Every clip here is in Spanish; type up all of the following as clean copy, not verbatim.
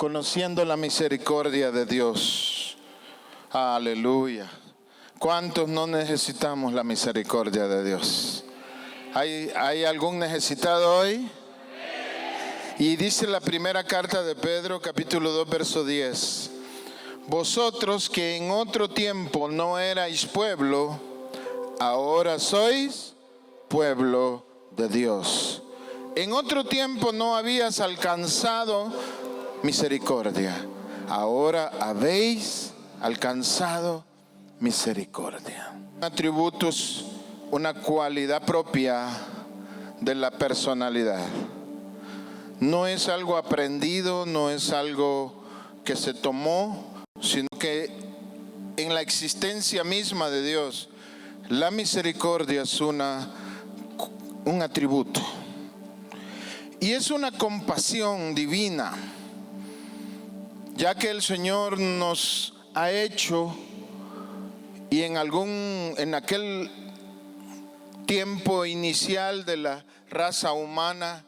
conociendo la misericordia de Dios. Aleluya. ¿Cuántos no necesitamos la misericordia de Dios? ¿Hay algún necesitado hoy? Y dice la primera carta de Pedro, capítulo 2, verso 10. Vosotros que en otro tiempo no erais pueblo, ahora sois pueblo de Dios. En otro tiempo no habías alcanzado misericordia, ahora habéis alcanzado misericordia. Atributos, una cualidad propia de la personalidad. No es algo aprendido, no es algo que se tomó, sino que en la existencia misma de Dios, la misericordia es un atributo. Y es una compasión divina, ya que el Señor nos ha hecho, y en aquel tiempo inicial de la raza humana,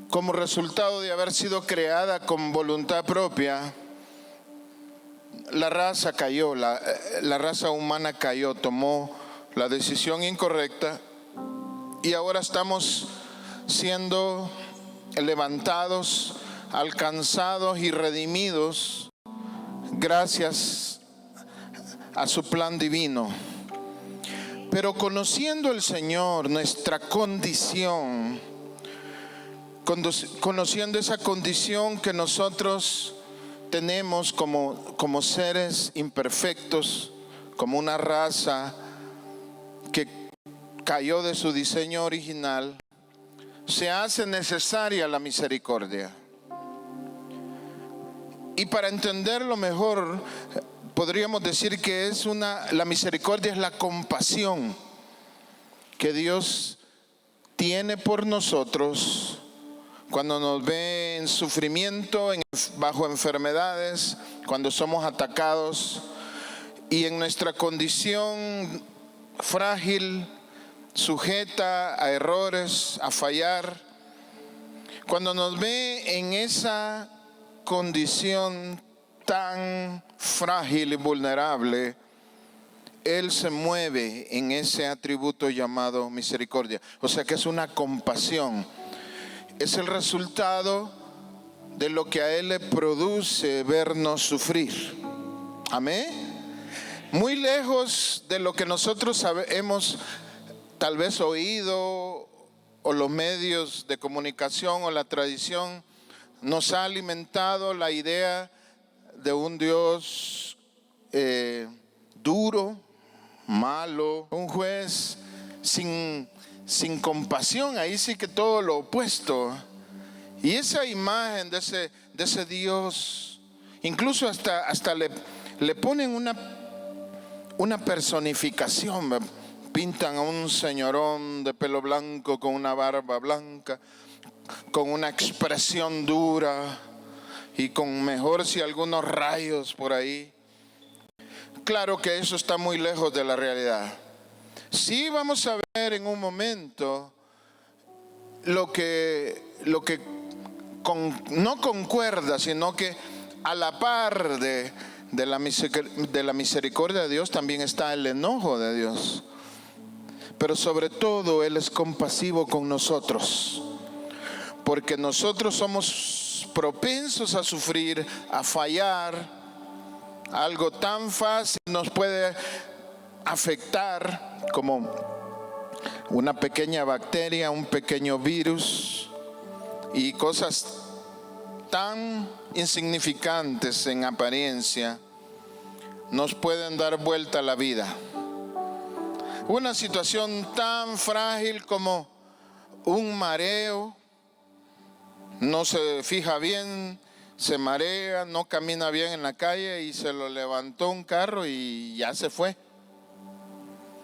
como resultado de haber sido creada con voluntad propia, la raza cayó, la raza humana cayó, tomó la decisión incorrecta, y ahora estamos siendo levantados, alcanzados y redimidos gracias a su plan divino. Pero conociendo el Señor, nuestra condición, conociendo esa condición que nosotros tenemos como seres imperfectos, como una raza que cayó de su diseño original, se hace necesaria la misericordia. Y para entenderlo mejor, podríamos decir que la misericordia es la compasión que Dios tiene por nosotros cuando nos ve en sufrimiento, bajo enfermedades, cuando somos atacados y en nuestra condición frágil, sujeta a errores, a fallar. Cuando nos ve en esa condición tan frágil y vulnerable, Él se mueve en ese atributo llamado misericordia. O sea que es una compasión. Es el resultado de lo que a Él le produce vernos sufrir. Amén. Muy lejos de lo que nosotros hemos tal vez oído, o los medios de comunicación o la tradición nos ha alimentado la idea de un Dios duro, malo, un juez sin compasión. Ahí sí que todo lo opuesto. Y esa imagen de ese Dios, incluso hasta le ponen una personificación. Pintan a un señorón de pelo blanco con una barba blanca, con una expresión dura y con mejor si algunos rayos por ahí. Claro que eso está muy lejos de la realidad. Sí vamos a ver en un momento lo que no concuerda, sino que a la par de la misericordia de Dios también está el enojo de Dios. Pero sobre todo Él es compasivo con nosotros, porque nosotros somos propensos a sufrir, a fallar. Algo tan fácil nos puede afectar como una pequeña bacteria, un pequeño virus, y cosas tan insignificantes en apariencia nos pueden dar vuelta a la vida. Una situación tan frágil como un mareo, no se fija bien, se marea, no camina bien en la calle y se lo levantó un carro y ya se fue.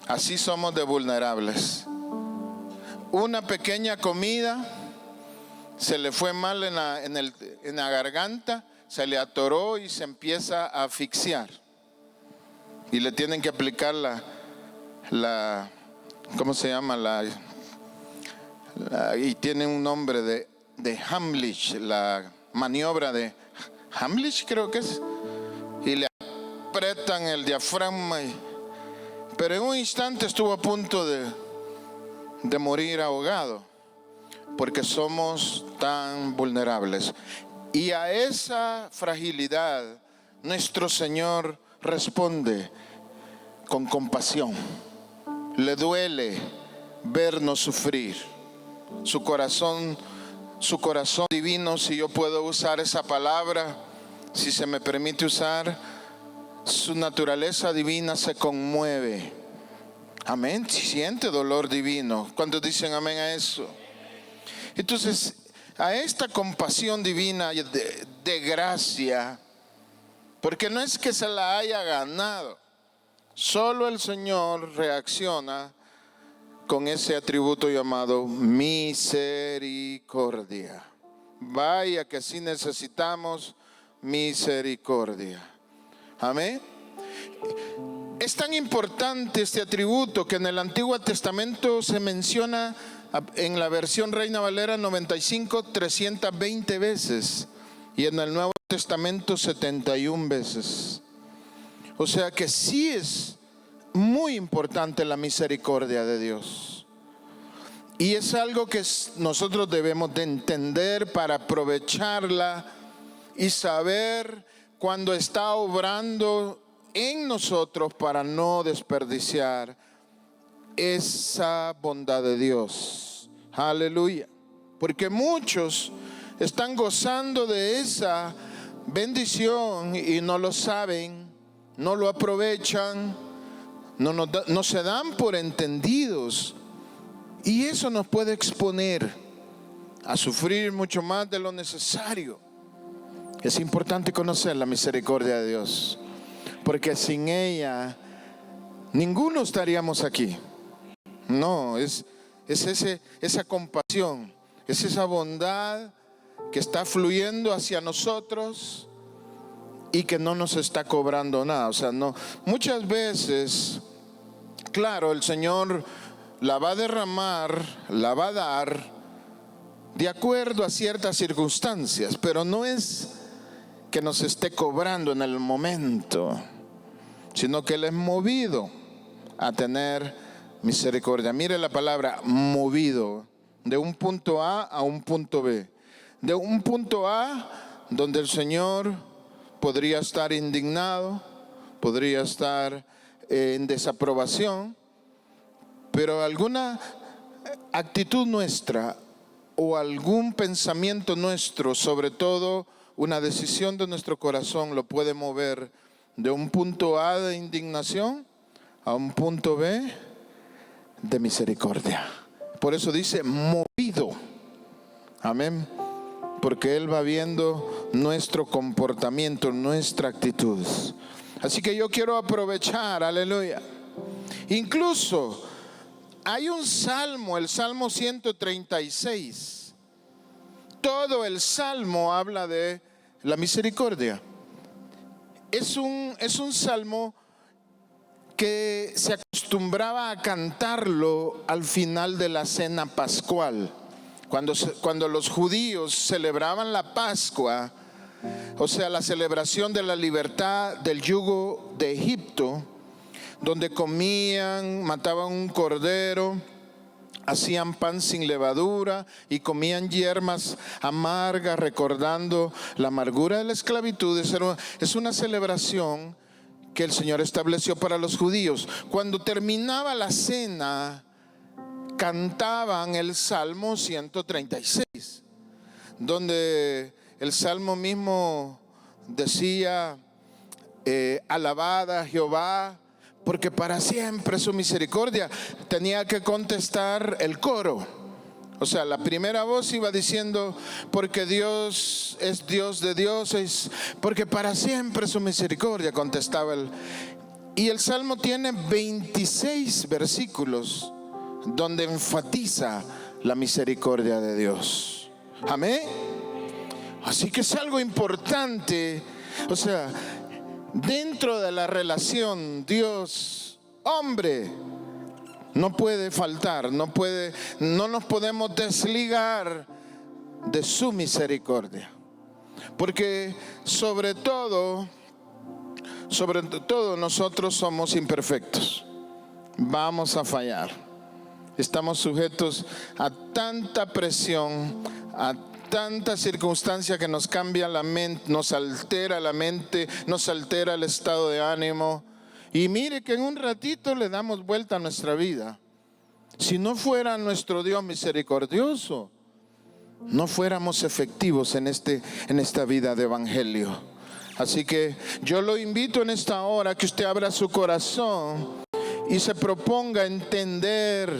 Así somos de vulnerables. Una pequeña comida, se le fue mal en la garganta, se le atoró y se empieza a asfixiar. Y le tienen que aplicar ¿cómo se llama? Y tiene un nombre de Heimlich, maniobra de Heimlich, creo que es, y le apretan el diafragma, pero en un instante estuvo a punto de morir ahogado, porque somos tan vulnerables. Y a esa fragilidad nuestro Señor responde con compasión. Le duele vernos sufrir. Su corazón divino, si yo puedo usar esa palabra, si se me permite usar, su naturaleza divina se conmueve. Amén. Siente dolor divino. ¿Cuántos dicen amén a eso? Entonces, a esta compasión divina de gracia, porque no es que se la haya ganado, solo el Señor reacciona con ese atributo llamado misericordia. Vaya que sí necesitamos misericordia. Amén. Es tan importante este atributo que en el Antiguo Testamento se menciona en la versión Reina Valera 95 320 veces y en el Nuevo Testamento 71 veces. O sea que sí es muy importante la misericordia de Dios. Y es algo que nosotros debemos de entender para aprovecharla y saber cuando está obrando en nosotros para no desperdiciar esa bondad de Dios. Aleluya. Porque muchos están gozando de esa bendición y no lo saben, no lo aprovechan, no se dan por entendidos. Y eso nos puede exponer a sufrir mucho más de lo necesario. Es importante conocer la misericordia de Dios, porque sin ella ninguno estaríamos aquí. No, es esa compasión, es esa bondad que está fluyendo hacia nosotros y que no nos está cobrando nada. O sea, no, muchas veces, claro, el Señor la va a derramar, la va a dar de acuerdo a ciertas circunstancias, pero no es que nos esté cobrando en el momento, sino que Él es movido a tener misericordia. Mire la palabra movido, de un punto A un punto B. De un punto A donde el Señor podría estar indignado, podría estar en desaprobación, pero alguna actitud nuestra o algún pensamiento nuestro, sobre todo una decisión de nuestro corazón, lo puede mover de un punto A de indignación a un punto B de misericordia. Por eso dice movido. Amén. Porque Él va viendo nuestro comportamiento, nuestra actitud. Así que yo quiero aprovechar, aleluya. Incluso hay un salmo, el Salmo 136. Todo el salmo habla de la misericordia. Es un salmo que se acostumbraba a cantarlo al final de la cena pascual. Cuando los judíos celebraban la Pascua, o sea, la celebración de la libertad del yugo de Egipto, donde comían, mataban un cordero, hacían pan sin levadura y comían hierbas amargas, recordando la amargura de la esclavitud. Es una celebración que el Señor estableció para los judíos. Cuando terminaba la cena, cantaban el Salmo 136, donde el Salmo mismo decía, alabad a Jehová, porque para siempre su misericordia. Tenía que contestar el coro. O sea, la primera voz iba diciendo, porque Dios es Dios de dioses, porque para siempre su misericordia, contestaba él. Y el Salmo tiene 26 versículos donde enfatiza la misericordia de Dios. Amén. Así que es algo importante. O sea, dentro de la relación Dios-hombre, no puede faltar, no nos podemos desligar de su misericordia. Porque sobre todo nosotros somos imperfectos. Vamos a fallar. Estamos sujetos a tanta presión, a tanta circunstancia que nos cambia la mente, nos altera la mente, nos altera el estado de ánimo. Y mire que en un ratito le damos vuelta a nuestra vida. Si no fuera nuestro Dios misericordioso, no fuéramos efectivos en esta vida de evangelio. Así que yo lo invito en esta hora que usted abra su corazón y se proponga entender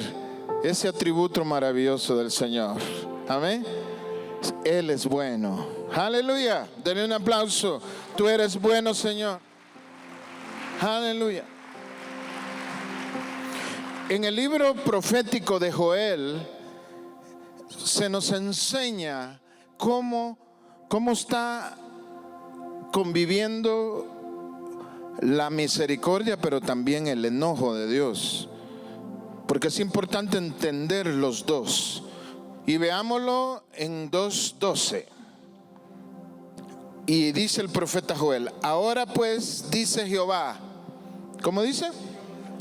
ese atributo maravilloso del Señor. Amén. Él es bueno. Aleluya. Denle un aplauso. Tú eres bueno, Señor. Aleluya. En el libro profético de Joel se nos enseña cómo está conviviendo la misericordia, pero también el enojo de Dios. Porque es importante entender los dos. Y veámoslo en 2:12. Y dice el profeta Joel: ahora pues, dice Jehová, ¿cómo dice?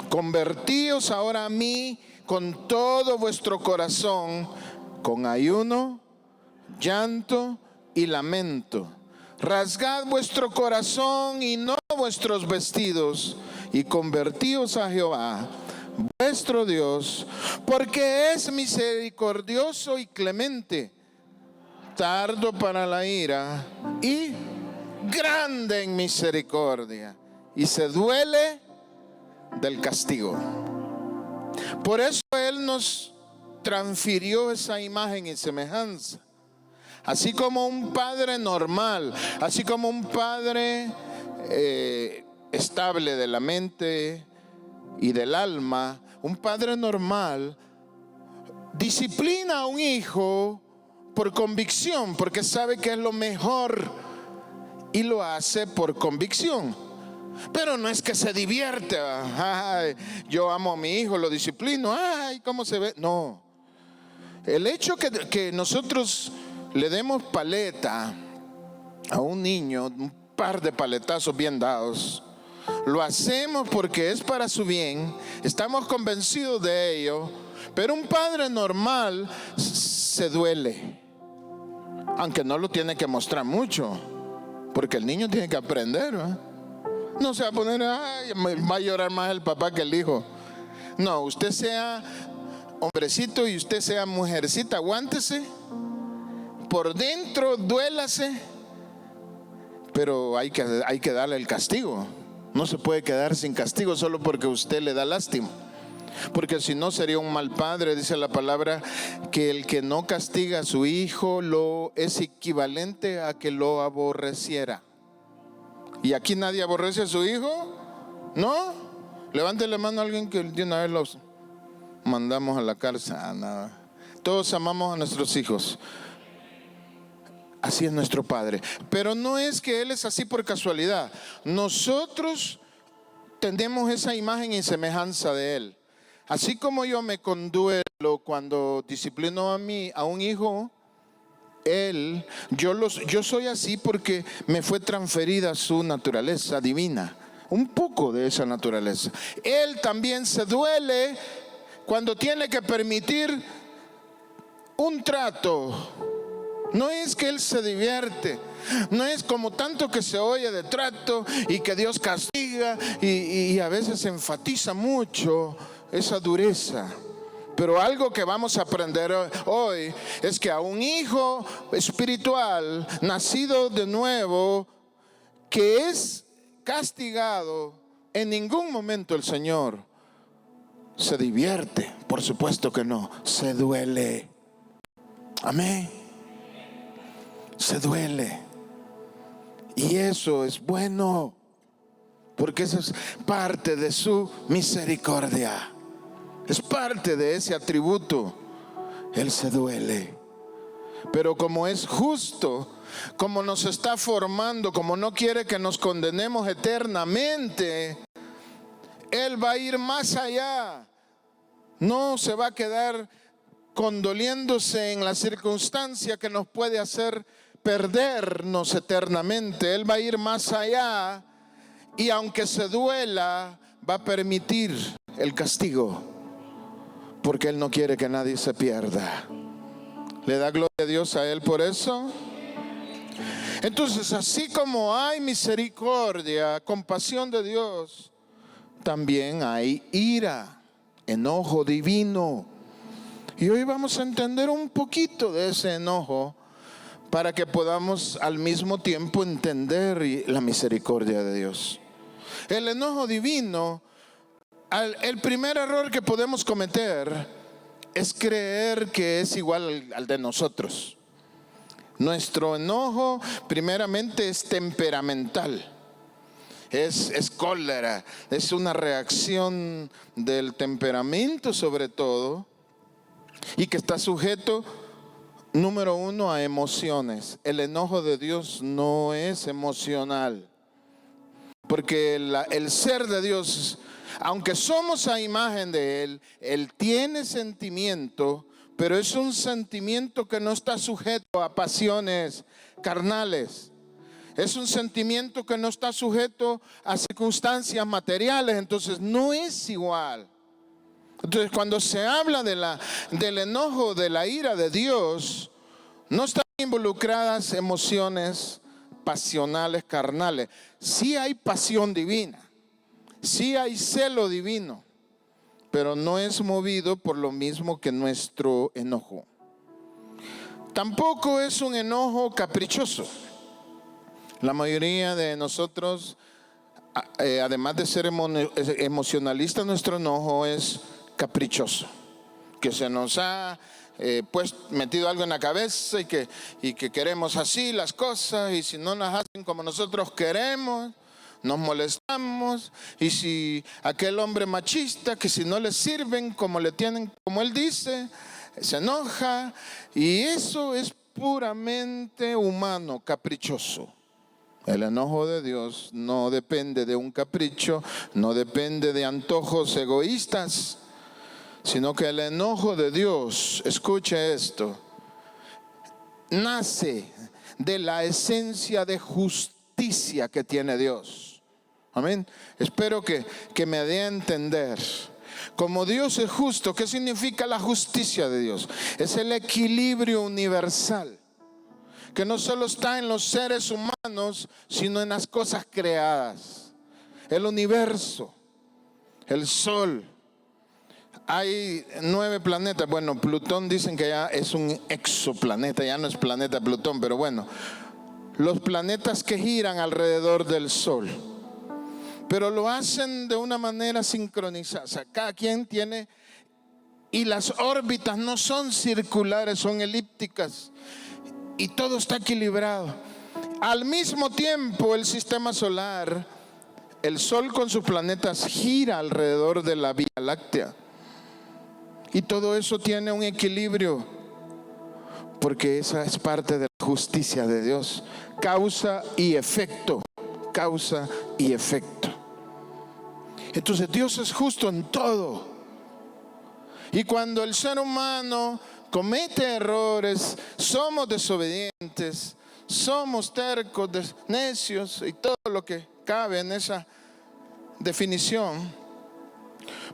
Convertíos ahora a mí con todo vuestro corazón, con ayuno, llanto y lamento. Rasgad vuestro corazón y no vuestros vestidos, y convertíos a Jehová vuestro Dios, porque es misericordioso y clemente, tardo para la ira y grande en misericordia, y se duele del castigo. Por eso Él nos transfirió esa imagen y semejanza. Así como un padre normal, así como un padre estable de la mente y del alma, un padre normal disciplina a un hijo por convicción, porque sabe que es lo mejor y lo hace por convicción. Pero no es que se divierte. Ay, yo amo a mi hijo, lo disciplino. Ay, ¿cómo se ve? No. El hecho que nosotros le demos paleta a un niño, un par de paletazos bien dados, lo hacemos porque es para su bien, estamos convencidos de ello. Pero un padre normal se duele, aunque no lo tiene que mostrar mucho, porque el niño tiene que aprender, ¿verdad? No se va a poner, ay, va a llorar más el papá que el hijo. No, usted sea hombrecito y usted sea mujercita, aguántese. Por dentro, duélase, pero hay que darle el castigo. No se puede quedar sin castigo solo porque usted le da lástima, porque si no sería un mal padre. Dice la palabra que el que no castiga a su hijo es equivalente a que lo aborreciera. ¿Y aquí nadie aborrece a su hijo? ¿No? Levante la mano a alguien que de una vez los mandamos a la cárcel. Nada. Todos amamos a nuestros hijos. Así es nuestro Padre. Pero no es que Él es así por casualidad. Nosotros tenemos esa imagen y semejanza de Él. Así como yo me conduelo cuando disciplino a un hijo, yo soy así porque me fue transferida su naturaleza divina. Un poco de esa naturaleza. Él también se duele cuando tiene que permitir un trato. No es que Él se divierte, no es como tanto que se oye de trato y que Dios castiga y a veces enfatiza mucho esa dureza. Pero algo que vamos a aprender hoy es que a un hijo espiritual nacido de nuevo que es castigado, en ningún momento el Señor se divierte. Por supuesto que no, se duele. Amén. Se duele. Y eso es bueno, porque eso es parte de su misericordia. Es parte de ese atributo. Él se duele. Pero como es justo, como nos está formando, como no quiere que nos condenemos eternamente, Él va a ir más allá. No se va a quedar condoliéndose en la circunstancia que nos puede hacer perdernos eternamente. Él va a ir más allá y aunque se duela, va a permitir el castigo, porque Él no quiere que nadie se pierda. ¿Le da gloria a Dios a Él por eso? Entonces, así como hay misericordia, compasión de Dios, también hay ira, enojo divino. Y hoy vamos a entender un poquito de ese enojo para que podamos al mismo tiempo entender la misericordia de Dios. El enojo divino, el primer error que podemos cometer es creer que es igual al de nosotros. Nuestro enojo primeramente es temperamental, es cólera, es una reacción del temperamento sobre todo, y que está sujeto, número uno, a emociones. El enojo de Dios no es emocional, porque el ser de Dios, aunque somos a imagen de Él, Él tiene sentimiento, pero es un sentimiento que no está sujeto a pasiones carnales. Es un sentimiento que no está sujeto a circunstancias materiales, entonces no es igual. Entonces, cuando se habla del enojo, de la ira de Dios, no están involucradas emociones pasionales, carnales. Sí hay pasión divina, sí hay celo divino, pero no es movido por lo mismo que nuestro enojo. Tampoco es un enojo caprichoso. La mayoría de nosotros, además de ser emocionalista, nuestro enojo es caprichoso, que se nos ha pues metido algo en la cabeza y que queremos así las cosas, y si no las hacen como nosotros queremos, nos molestamos. Y si aquel hombre machista, que si no le sirven como le tienen, como él dice, se enoja, y eso es puramente humano, caprichoso. El enojo de Dios no depende de un capricho, no depende de antojos egoístas, sino que el enojo de Dios, escuche esto, nace de la esencia de justicia que tiene Dios. Amén. Espero que me dé a entender. Como Dios es justo, ¿qué significa la justicia de Dios? Es el equilibrio universal, que no solo está en los seres humanos, sino en las cosas creadas. El universo, el sol. Hay 9 planetas. Bueno, Plutón dicen que ya es un exoplaneta, ya no es planeta Plutón, pero bueno, los planetas que giran alrededor del Sol, pero lo hacen de una manera sincronizada. O sea, cada quien tiene, y las órbitas no son circulares, son elípticas, y todo está equilibrado. Al mismo tiempo, el sistema solar, el Sol con sus planetas, gira alrededor de la Vía Láctea. Y todo eso tiene un equilibrio, porque esa es parte de la justicia de Dios. Causa y efecto, causa y efecto. Entonces Dios es justo en todo. Y cuando el ser humano comete errores, somos desobedientes, somos tercos, necios y todo lo que cabe en esa definición,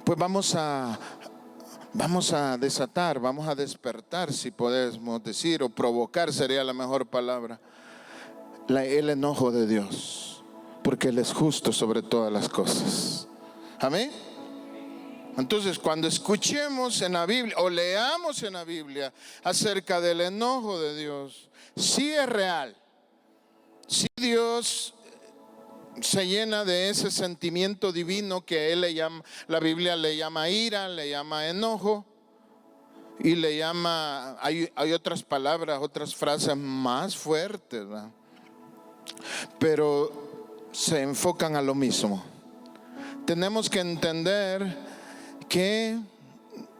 pues vamos a desatar, vamos a despertar, si podemos decir, o provocar sería la mejor palabra, el enojo de Dios, porque Él es justo sobre todas las cosas. Amén. Entonces, cuando escuchemos en la Biblia o leamos en la Biblia acerca del enojo de Dios, sí es real, sí Dios se llena de ese sentimiento divino que Él le llama, la Biblia le llama ira, le llama enojo, y le llama, hay otras palabras, otras frases más fuertes, ¿verdad? Pero se enfocan a lo mismo. Tenemos que entender que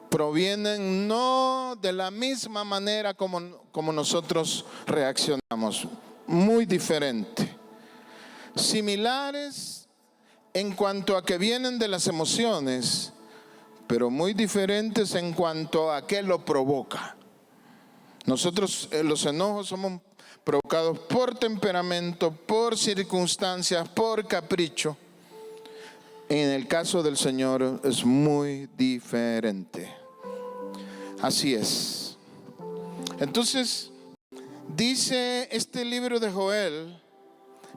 provienen no de la misma manera como nosotros reaccionamos, muy diferente. Similares en cuanto a que vienen de las emociones, pero muy diferentes en cuanto a qué lo provoca. Nosotros los enojos somos provocados por temperamento, por circunstancias, por capricho. En el caso del Señor es muy diferente. Así es. Entonces, dice este libro de Joel,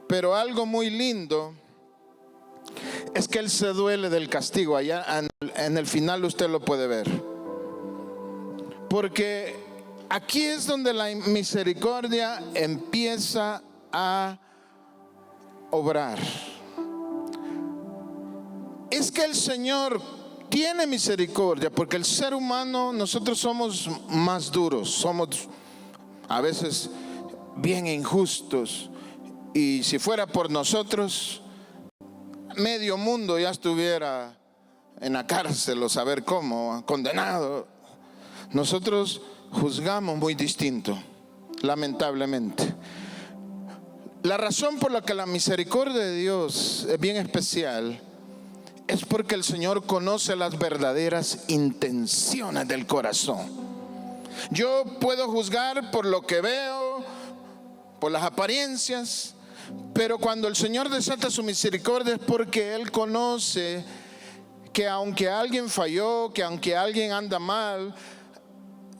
pero algo muy lindo es que Él se duele del castigo. Allá en el final usted lo puede ver. Porque aquí es donde la misericordia empieza a obrar. Es que el Señor tiene misericordia, porque el ser humano, nosotros somos más duros, somos a veces bien injustos. Y si fuera por nosotros, medio mundo ya estuviera en la cárcel o saber cómo, condenado. Nosotros juzgamos muy distinto, lamentablemente. La razón por la que la misericordia de Dios es bien especial es porque el Señor conoce las verdaderas intenciones del corazón. Yo puedo juzgar por lo que veo, por las apariencias, pero cuando el Señor desata su misericordia es porque Él conoce que aunque alguien falló, que aunque alguien anda mal,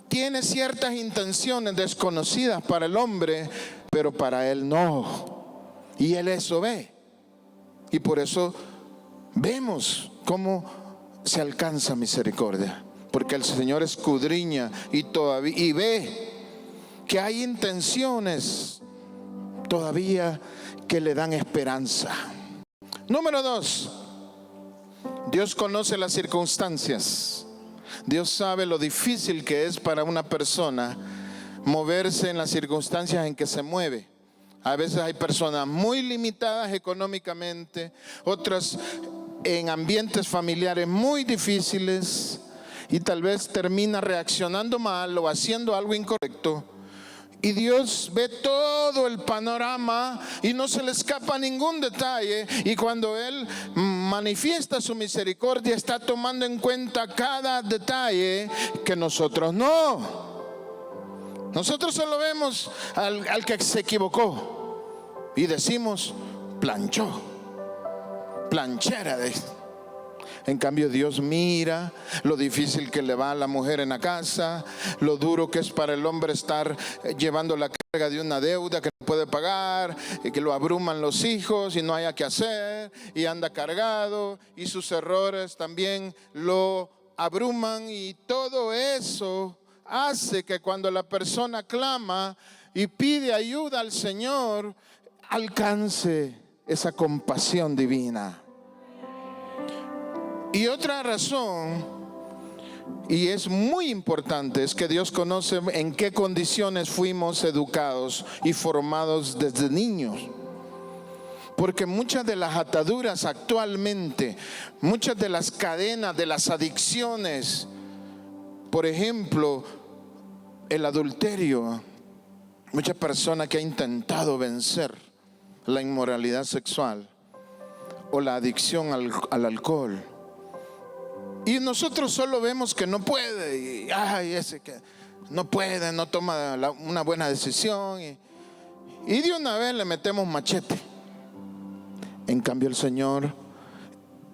tiene ciertas intenciones desconocidas para el hombre, pero para Él no. Y Él eso ve. Y por eso vemos cómo se alcanza misericordia, porque el Señor escudriña y ve que hay intenciones todavía que le dan esperanza. Número 2, Dios conoce las circunstancias. Dios sabe lo difícil que es para una persona moverse en las circunstancias en que se mueve. A veces hay personas muy limitadas económicamente, otras en ambientes familiares muy difíciles, y tal vez termina reaccionando mal o haciendo algo incorrecto. Y Dios ve todo el panorama y no se le escapa ningún detalle. Y cuando Él manifiesta su misericordia, está tomando en cuenta cada detalle que nosotros no. Nosotros solo vemos al que se equivocó y decimos, planchó, planchera de... En cambio, Dios mira lo difícil que le va a la mujer en la casa, lo duro que es para el hombre estar llevando la carga de una deuda que no puede pagar, y que lo abruman los hijos y no haya que hacer, y anda cargado, y sus errores también lo abruman, y todo eso hace que cuando la persona clama y pide ayuda al Señor, alcance esa compasión divina. Y otra razón, y es muy importante, es que Dios conoce en qué condiciones fuimos educados y formados desde niños. Porque muchas de las ataduras actualmente, muchas de las cadenas, de las adicciones, por ejemplo, el adulterio, mucha persona que ha intentado vencer la inmoralidad sexual o la adicción al alcohol. Y nosotros solo vemos que no puede, y ese que no puede, no toma una buena decisión, y de una vez le metemos machete. En cambio el Señor,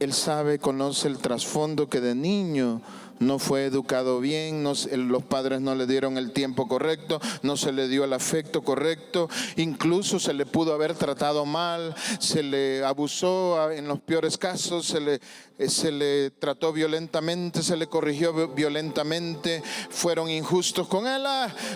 Él sabe, conoce el trasfondo, que de niño no fue educado bien, los padres no le dieron el tiempo correcto, no se le dio el afecto correcto, incluso se le pudo haber tratado mal, se le abusó en los peores casos, se le trató violentamente, se le corrigió violentamente, fueron injustos con él.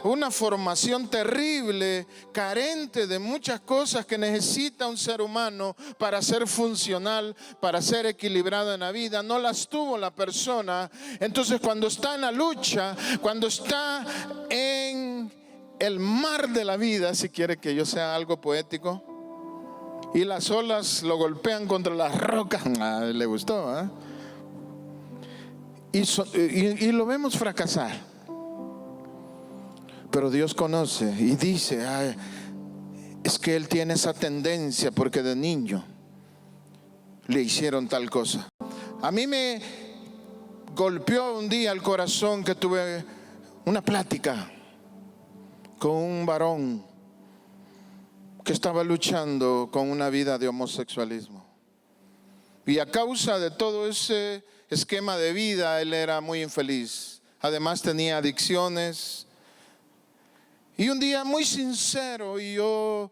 Una formación terrible, carente de muchas cosas que necesita un ser humano para ser funcional, para ser equilibrado en la vida. No las tuvo la persona. Entonces, cuando está en la lucha, cuando está en el mar de la vida, si quiere que yo sea algo poético, y las olas lo golpean contra las rocas, le gustó, ¿eh? Y lo vemos fracasar. Pero Dios conoce y dice, es que él tiene esa tendencia porque de niño le hicieron tal cosa. A mí me golpeó un día el corazón que tuve una plática con un varón que estaba luchando con una vida de homosexualismo. Y a causa de todo ese esquema de vida, él era muy infeliz. Además tenía adicciones. Y un día muy sincero, y yo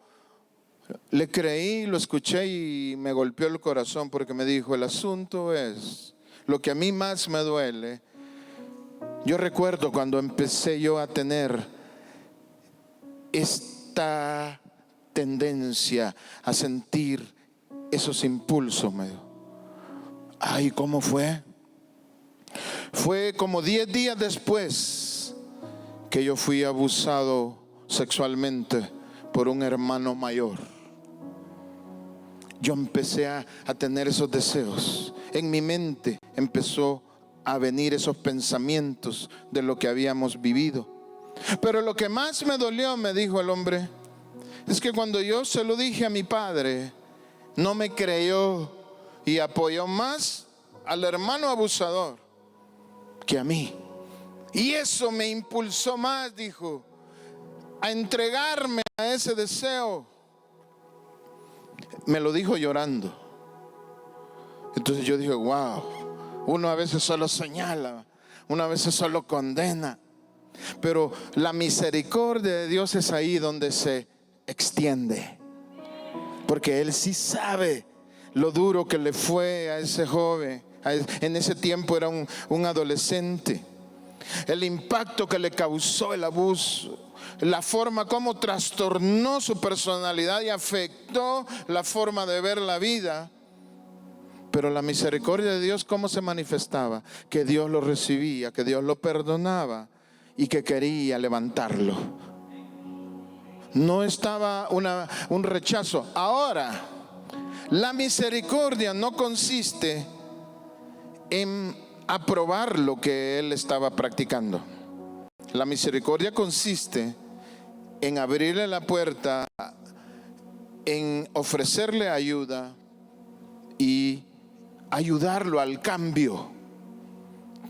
le creí, lo escuché y me golpeó el corazón porque me dijo, el asunto es, lo que a mí más me duele. Yo recuerdo cuando empecé yo a tener esta tendencia a sentir esos impulsos, me dijo. Ay, ¿cómo fue? Fue como 10 días después que yo fui abusado sexualmente por un hermano mayor. Yo empecé a tener esos deseos. En mi mente empezó a venir esos pensamientos de lo que habíamos vivido. Pero lo que más me dolió, me dijo el hombre, es que cuando yo se lo dije a mi padre, no me creyó y apoyó más al hermano abusador que a mí. Y eso me impulsó más, dijo, a entregarme a ese deseo. Me lo dijo llorando. Entonces yo dije, wow, uno a veces solo señala, uno a veces solo condena, pero la misericordia de Dios es ahí donde se extiende, porque Él sí sabe lo duro que le fue a ese joven. En ese tiempo era un adolescente. El impacto que le causó el abuso, la forma como trastornó su personalidad y afectó la forma de ver la vida. Pero la misericordia de Dios, ¿cómo se manifestaba? Que Dios lo recibía, que Dios lo perdonaba y que quería levantarlo. No estaba un rechazo. Ahora, la misericordia no consiste en aprobar lo que él estaba practicando. La misericordia consiste en abrirle la puerta, en ofrecerle ayuda y ayudarlo al cambio.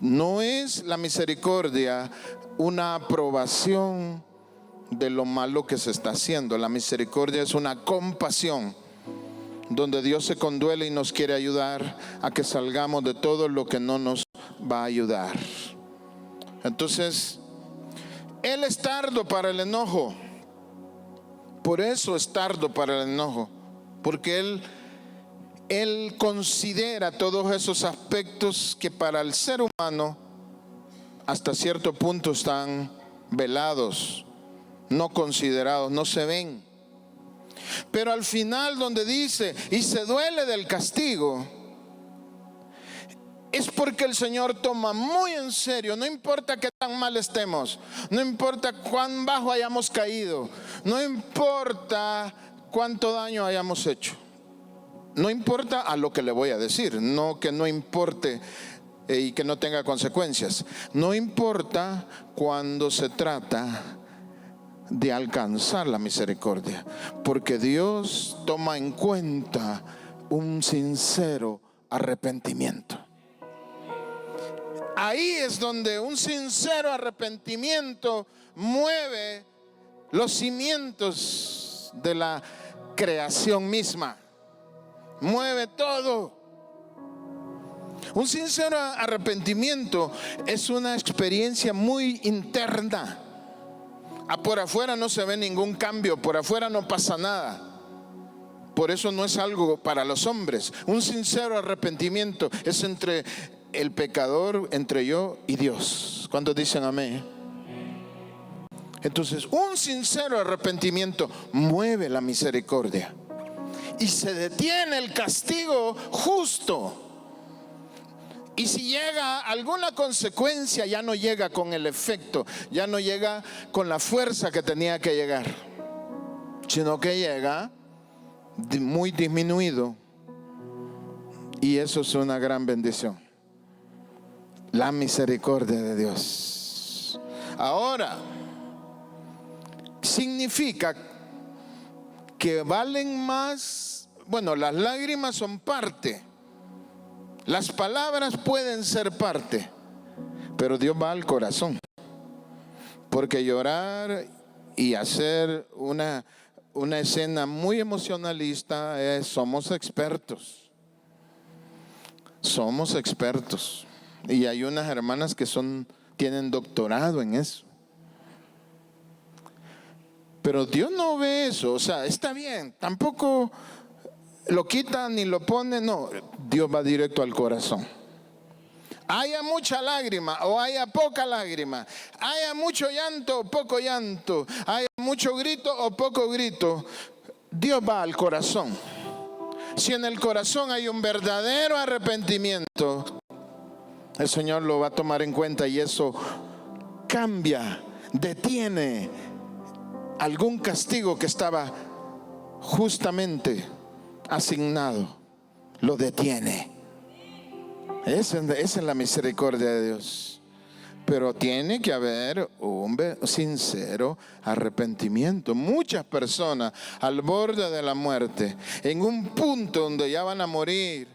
No es la misericordia una aprobación de lo malo que se está haciendo. La misericordia es una compasión, donde Dios se conduele y nos quiere ayudar a que salgamos de todo lo que no nos va a ayudar. Entonces, Él es tardo para el enojo. Por eso es tardo para el enojo, porque Él considera todos esos aspectos que para el ser humano hasta cierto punto están velados, no considerados, no se ven. Pero al final, donde dice y se duele del castigo, es porque el Señor toma muy en serio. No importa qué tan mal estemos, no importa cuán bajo hayamos caído, no importa cuánto daño hayamos hecho, no importa a lo que le voy a decir, no que no importe y que no tenga consecuencias. No importa cuando se trata de alcanzar la misericordia, porque Dios toma en cuenta un sincero arrepentimiento. Ahí es donde un sincero arrepentimiento mueve los cimientos de la creación misma, mueve todo. Un sincero arrepentimiento es una experiencia muy interna. Por afuera no se ve ningún cambio, por afuera no pasa nada. Por eso no es algo para los hombres. Un sincero arrepentimiento es entre el pecador, entre yo y Dios. ¿Cuántos dicen amén? Entonces, un sincero arrepentimiento mueve la misericordia y se detiene el castigo justo. Y si llega alguna consecuencia, ya no llega con el efecto, ya no llega con la fuerza que tenía que llegar, sino que llega muy disminuido. Y eso es una gran bendición. La misericordia de Dios. Ahora, significa que valen más. Bueno, las lágrimas son parte. Las palabras pueden ser parte, pero Dios va al corazón. Porque llorar y hacer una escena muy emocionalista, somos expertos. Somos expertos. Y hay unas hermanas que tienen doctorado en eso. Pero Dios no ve eso. O sea, está bien, tampoco lo quita ni lo pone. No, Dios va directo al corazón. Haya mucha lágrima o haya poca lágrima, haya mucho llanto o poco llanto, haya mucho grito o poco grito, Dios va al corazón. Si en el corazón hay un verdadero arrepentimiento, el Señor lo va a tomar en cuenta y eso cambia, detiene algún castigo que estaba justamente asignado, lo detiene. Esa es la misericordia de Dios. Pero tiene que haber un sincero arrepentimiento. Muchas personas al borde de la muerte, en un punto donde ya van a morir,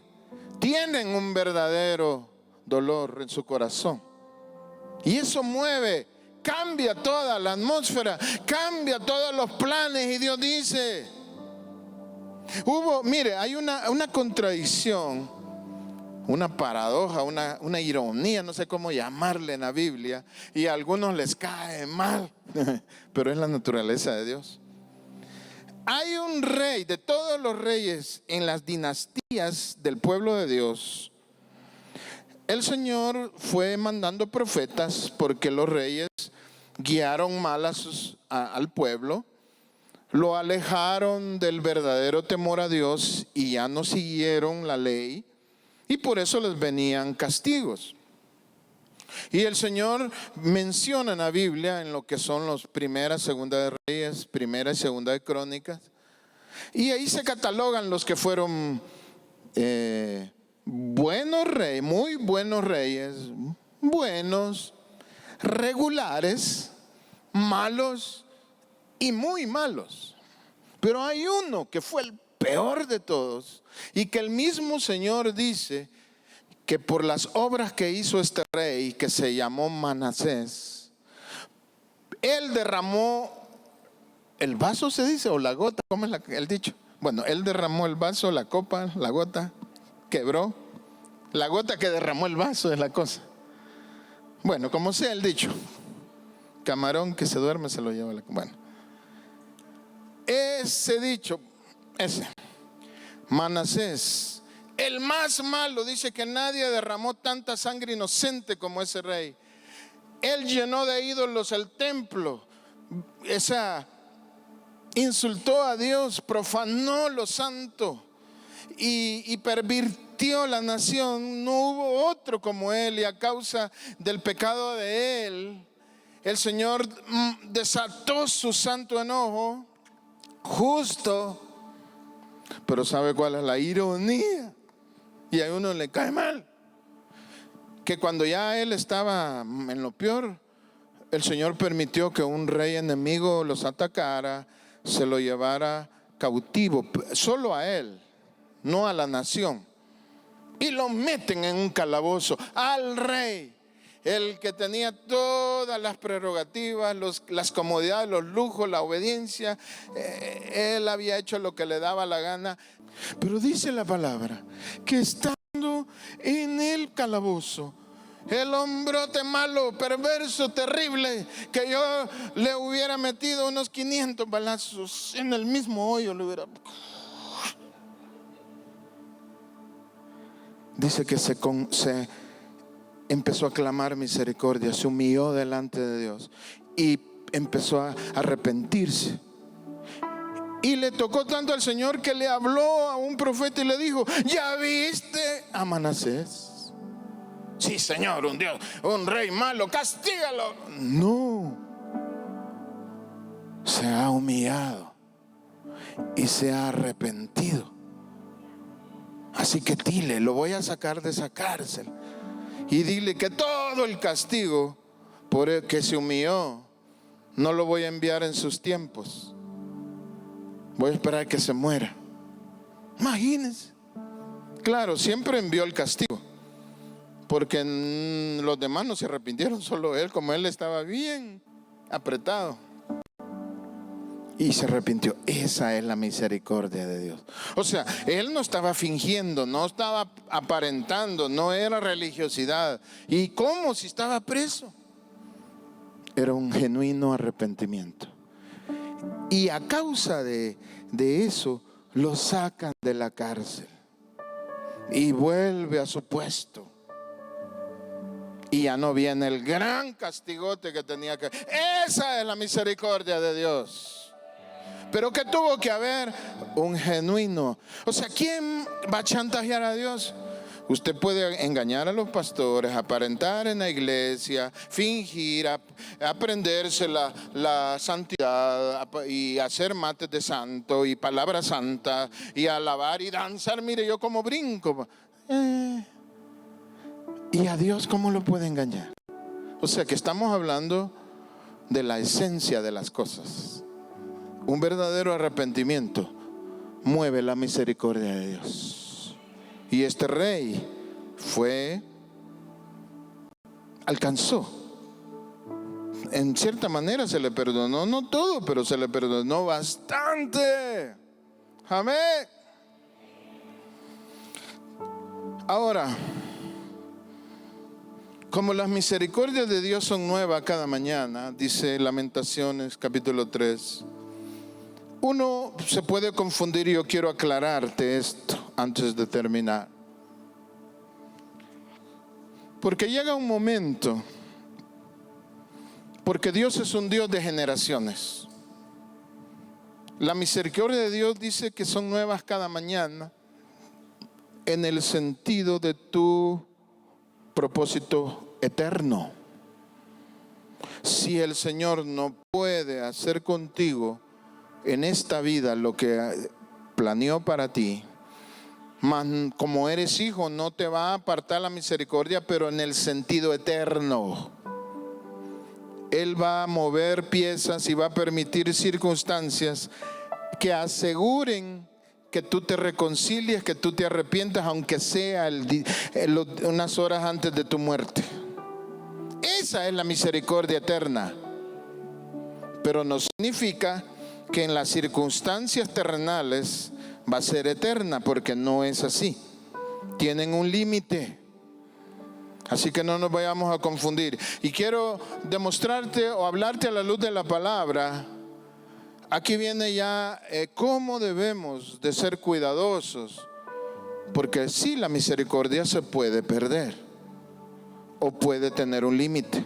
tienen un verdadero dolor en su corazón. Y eso cambia toda la atmósfera, cambia todos los planes. Y Dios dice, mire, hay una contradicción, una paradoja, una ironía, no sé cómo llamarle en la Biblia, y a algunos les cae mal, pero es la naturaleza de Dios. Hay un rey, de todos los reyes en las dinastías del pueblo de Dios, el Señor fue mandando profetas porque los reyes guiaron mal al pueblo, lo alejaron del verdadero temor a Dios y ya no siguieron la ley. Y por eso les venían castigos. Y el Señor menciona en la Biblia, en lo que son los primera, segunda de Reyes, primera y segunda de Crónicas. Y ahí se catalogan los que fueron buenos reyes, muy buenos reyes, buenos, regulares, malos y muy malos. Pero hay uno que fue el peor de todos, y que el mismo Señor dice que por las obras que hizo este rey, que se llamó Manasés, él derramó el vaso, se dice, o la gota, ¿cómo es el dicho? Bueno, él derramó el vaso, la copa, la gota, quebró. La gota que derramó el vaso es la cosa. Bueno, como sea el dicho, camarón que se duerme se lo lleva bueno, ese dicho, Manasés, el más malo, dice que nadie derramó tanta sangre inocente como ese rey. Él llenó de ídolos el templo, insultó a Dios, profanó lo santo y pervirtió la nación. No hubo otro como él, y a causa del pecado de él, el Señor desató su santo enojo justo. Pero ¿sabe cuál es la ironía? Y a uno le cae mal, que cuando ya él estaba en lo peor, el Señor permitió que un rey enemigo los atacara, se lo llevara cautivo, solo a él, no a la nación, y lo meten en un calabozo al rey, el que tenía todas las prerrogativas, las comodidades, los lujos, la obediencia. Él había hecho lo que le daba la gana. Pero dice la palabra que estando en el calabozo, el hombrote malo, perverso, terrible, que yo le hubiera metido unos 500 balazos en el mismo hoyo, le hubiera... Dice que se empezó a clamar misericordia, se humilló delante de Dios y empezó a arrepentirse. Y le tocó tanto al Señor que le habló a un profeta y le dijo: ¿ya viste a Manasés? Sí, Señor, un Dios, un rey malo, castígalo. No, se ha humillado y se ha arrepentido. Así que dile, lo voy a sacar de esa cárcel. Y dile que todo el castigo por el que se humilló no lo voy a enviar en sus tiempos. Voy a esperar que se muera. Imagínense. Claro, siempre envió el castigo, porque los demás no se arrepintieron, solo él, como él estaba bien apretado. y se arrepintió. Esa es la misericordia de Dios. O sea, él no estaba fingiendo, no estaba aparentando, no era religiosidad. ¿Y cómo si estaba preso? Era un genuino arrepentimiento. Y a causa de eso, lo sacan de la cárcel y vuelve a su puesto. Y ya no viene el gran castigote que tenía que. Esa es la misericordia de Dios. Pero que tuvo que haber un genuino. O sea, ¿quién va a chantajear a Dios? Usted puede engañar a los pastores, aparentar en la iglesia, fingir, aprenderse la santidad y hacer mates de santo y palabra santa y alabar y danzar. Mire, yo como brinco. ¿Y a Dios cómo lo puede engañar? O sea que estamos hablando de la esencia de las cosas. Un verdadero arrepentimiento mueve la misericordia de Dios. Y este rey alcanzó. En cierta manera se le perdonó, no todo, pero se le perdonó bastante. Amén. Ahora, como las misericordias de Dios son nuevas cada mañana, dice Lamentaciones capítulo 3, uno se puede confundir, y yo quiero aclararte esto antes de terminar. Porque llega un momento, porque Dios es un Dios de generaciones. La misericordia de Dios dice que son nuevas cada mañana en el sentido de tu propósito eterno. Si el Señor no puede hacer contigo en esta vida lo que planeó para ti, como eres hijo, no te va a apartar la misericordia, pero en el sentido eterno. Él va a mover piezas y va a permitir circunstancias que aseguren que tú te reconcilies, que tú te arrepientas, aunque sea unas horas antes de tu muerte. Esa es la misericordia eterna. Pero no significa que en las circunstancias terrenales va a ser eterna, porque no es así. Tienen un límite. Así que no nos vayamos a confundir. Y quiero demostrarte o hablarte a la luz de la palabra. Aquí viene ya cómo debemos de ser cuidadosos. Porque sí, la misericordia se puede perder o puede tener un límite.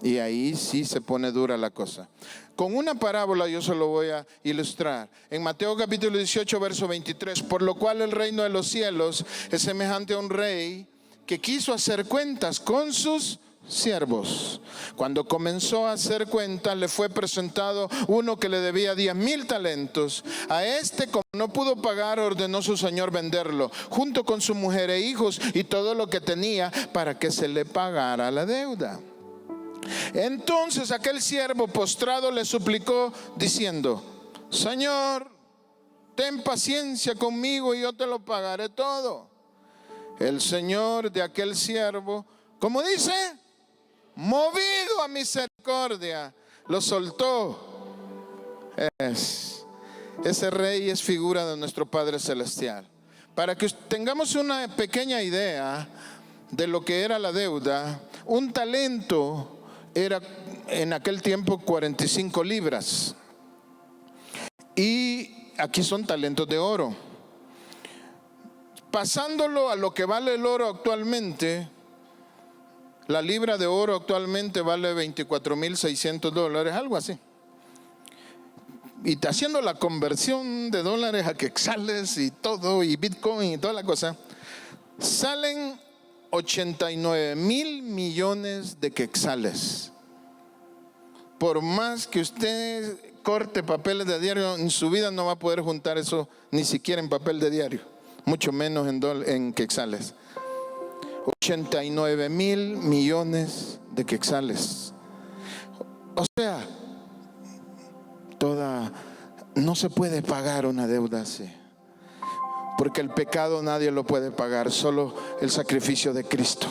Y ahí sí se pone dura la cosa. Con una parábola yo se lo voy a ilustrar. En Mateo capítulo 18, verso 23. Por lo cual el reino de los cielos es semejante a un rey que quiso hacer cuentas con sus siervos. Cuando comenzó a hacer cuentas, le fue presentado uno que le debía 10,000 talentos. A este, como no pudo pagar, ordenó su señor venderlo, junto con su mujer e hijos y todo lo que tenía, para que se le pagara la deuda. Entonces aquel siervo postrado le suplicó diciendo: Señor, ten paciencia conmigo y yo te lo pagaré todo. El señor de aquel siervo, como dice, movido a misericordia, lo soltó. Ese rey es figura de nuestro Padre Celestial. Para que tengamos una pequeña idea de lo que era la deuda, un talento era en aquel tiempo 45 libras. Y aquí son talentos de oro. Pasándolo a lo que vale el oro actualmente, la libra de oro actualmente vale $24,600, algo así. Y haciendo la conversión de dólares a quetzales y todo, y Bitcoin y toda la cosa, salen 89,000 millones de quetzales. Por más que usted corte papeles de diario, en su vida no va a poder juntar eso, ni siquiera en papel de diario, mucho menos en quetzales. 89,000 millones de quetzales. O sea, no se puede pagar una deuda así. Porque el pecado nadie lo puede pagar, solo el sacrificio de Cristo.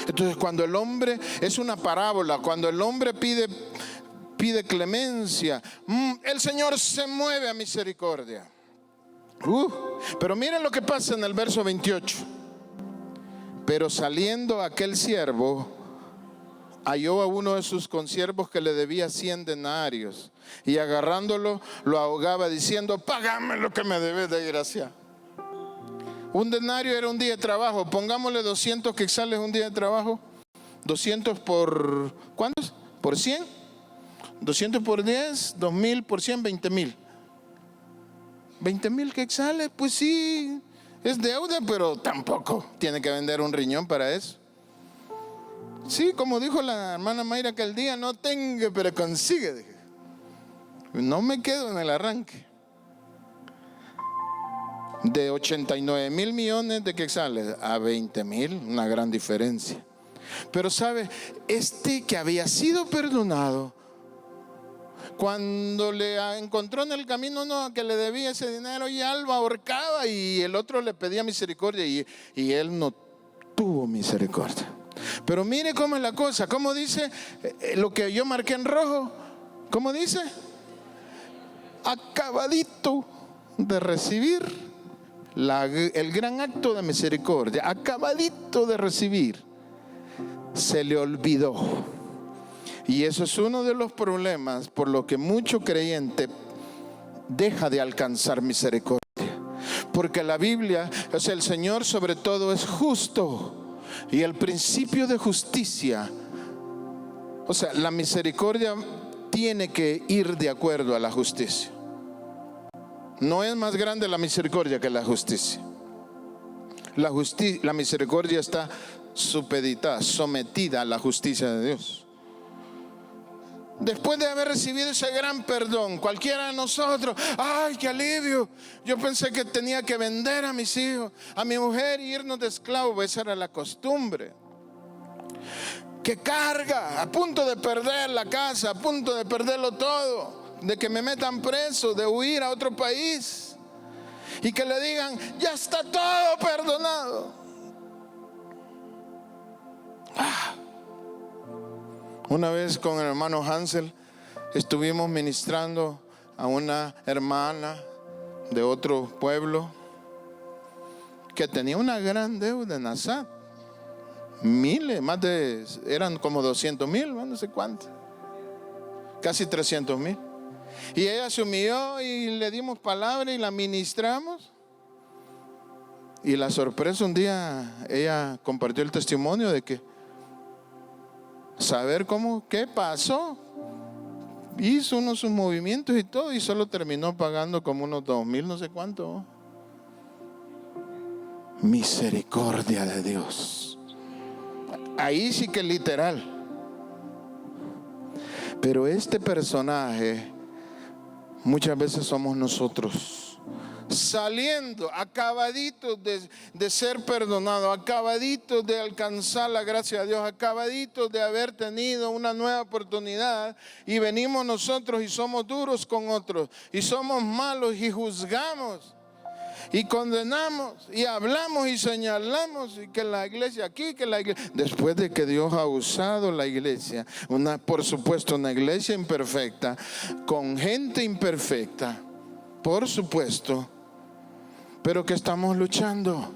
Entonces cuando el hombre, es una parábola, cuando el hombre pide pide clemencia. El Señor se mueve a misericordia. Pero miren lo que pasa en el verso 28. Pero saliendo aquel siervo, halló a uno de sus consiervos que le debía 100 denarios, y agarrándolo lo ahogaba diciendo: págame lo que me debes de gracia. Un denario era un día de trabajo. Pongámosle 200 quetzales un día de trabajo. 200 por ¿cuántos? Por 100. 200 por 10, 2000 por 100, 20,000. 20,000 quetzales, pues sí, es deuda, pero tampoco tiene que vender un riñón para eso. Sí, como dijo la hermana Mayra aquel día, no tengo, pero consigue. Dije, no me quedo en el arranque. De 89,000 millones de quetzales a 20,000, una gran diferencia. Pero sabe, este que había sido perdonado, cuando le encontró en el camino uno que le debía ese dinero, ya lo ahorcaba, y el otro le pedía misericordia, y él no tuvo misericordia. Pero mire cómo es la cosa, cómo dice lo que yo marqué en rojo. ¿Cómo dice? Acabadito de recibir el gran acto de misericordia, acabadito de recibir, se le olvidó. Y eso es uno de los problemas por lo que mucho creyente deja de alcanzar misericordia. Porque la Biblia, o sea, el Señor sobre todo es justo. Y el principio de justicia, o sea, la misericordia tiene que ir de acuerdo a la justicia. No es más grande la misericordia que la justicia. La misericordia está supeditada, sometida a la justicia de Dios. Después de haber recibido ese gran perdón, cualquiera de nosotros, ¡ay, qué alivio! Yo pensé que tenía que vender a mis hijos, a mi mujer, y irnos de esclavo. Esa era la costumbre. ¡Qué carga! A punto de perder la casa, a punto de perderlo todo, de que me metan preso, de huir a otro país, y que le digan: ya está todo perdonado. Una vez con el hermano Hansel estuvimos ministrando a una hermana de otro pueblo que tenía una gran deuda en Assad. Miles, eran como 200,000, no sé cuánto, casi 300,000. Y ella se humilló y le dimos palabra y la ministramos. Y la sorpresa, un día ella compartió el testimonio de que saber qué pasó, hizo unos sus movimientos y todo, y solo terminó pagando como unos 2,000, no sé cuánto. Misericordia de Dios. Ahí sí que literal. Pero este personaje muchas veces somos nosotros, saliendo acabaditos de ser perdonados, acabaditos de alcanzar la gracia de Dios, acabaditos de haber tenido una nueva oportunidad, y venimos nosotros y somos duros con otros, y somos malos y juzgamos y condenamos y hablamos y señalamos, y que la iglesia aquí, que la iglesia, después de que Dios ha usado la iglesia, por supuesto una iglesia imperfecta, con gente imperfecta, por supuesto, pero que estamos luchando,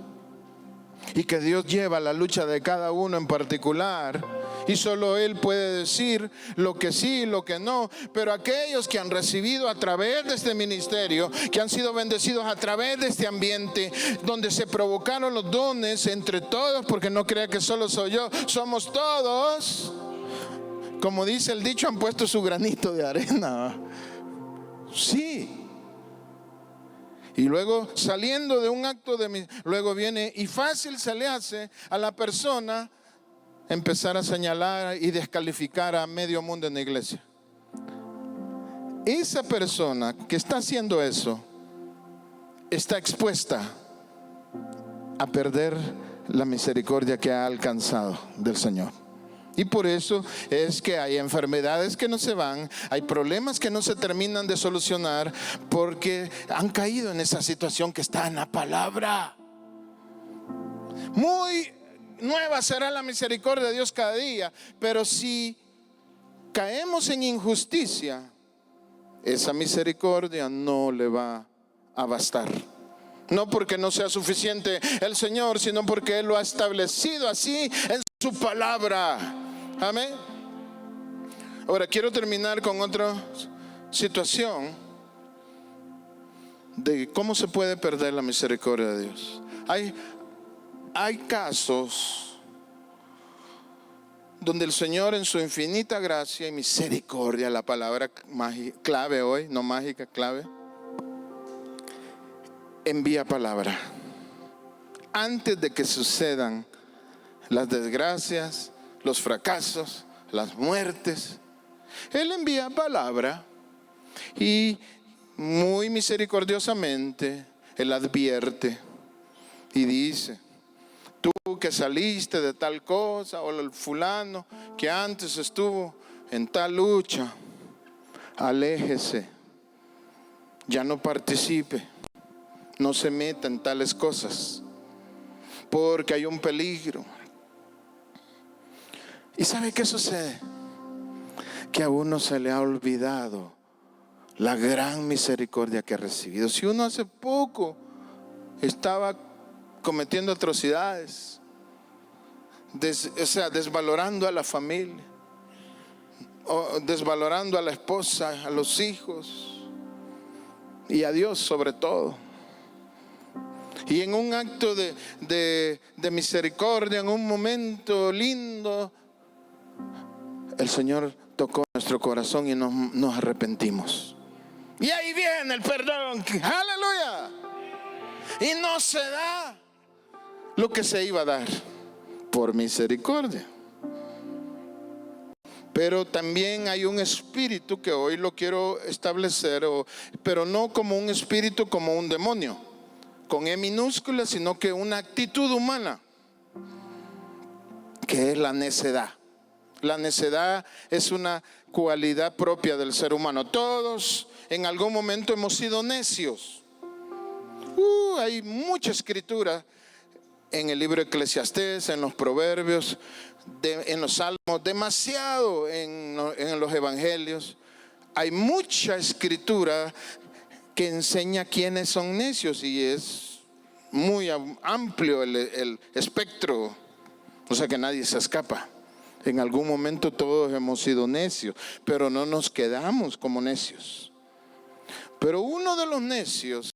y que Dios lleva la lucha de cada uno en particular, y solo Él puede decir lo que sí y lo que no. Pero aquellos que han recibido a través de este ministerio, que han sido bendecidos a través de este ambiente donde se provocaron los dones entre todos, porque no crea que solo soy yo, somos todos, como dice el dicho, han puesto su granito de arena. Sí. Y luego, saliendo de un acto luego viene, y fácil se le hace a la persona empezar a señalar y descalificar a medio mundo en la iglesia. Esa persona que está haciendo eso está expuesta a perder la misericordia que ha alcanzado del Señor. Y por eso es que hay enfermedades que no se van, hay problemas que no se terminan de solucionar, porque han caído en esa situación que está en la palabra. Muy nueva será la misericordia de Dios cada día, pero si caemos en injusticia, esa misericordia no le va a bastar. No porque no sea suficiente el Señor, sino porque Él lo ha establecido así en su palabra. Amén. Ahora quiero terminar con otra situación de cómo se puede perder la misericordia de Dios. Hay casos donde el Señor en su infinita gracia y misericordia, la palabra clave hoy, no mágica, clave, envía palabra antes de que sucedan las desgracias, los fracasos, las muertes. Él envía palabra y muy misericordiosamente Él advierte y dice: tú que saliste de tal cosa, o el fulano que antes estuvo en tal lucha, aléjese, ya no participe, no se meta en tales cosas, porque hay un peligro. ¿Y sabe qué sucede? Que a uno se le ha olvidado la gran misericordia que ha recibido. Si uno hace poco estaba cometiendo atrocidades, desvalorando a la familia, o desvalorando a la esposa, a los hijos y a Dios sobre todo, y en un acto de misericordia, en un momento lindo, el Señor tocó nuestro corazón y nos arrepentimos. Y ahí viene el perdón. ¡Aleluya! Y no se da lo que se iba a dar por misericordia. Pero también hay un espíritu que hoy lo quiero establecer, pero no como un espíritu, como un demonio, con E minúscula, sino que una actitud humana, que es la necedad. La necedad es una cualidad propia del ser humano. Todos en algún momento hemos sido necios. Hay mucha escritura en el libro de Eclesiastés, en los Proverbios, en los Salmos, demasiado en los Evangelios. Hay mucha escritura que enseña quiénes son necios, y es muy amplio el espectro, o sea que nadie se escapa. En algún momento todos hemos sido necios, pero no nos quedamos como necios. Pero uno de los necios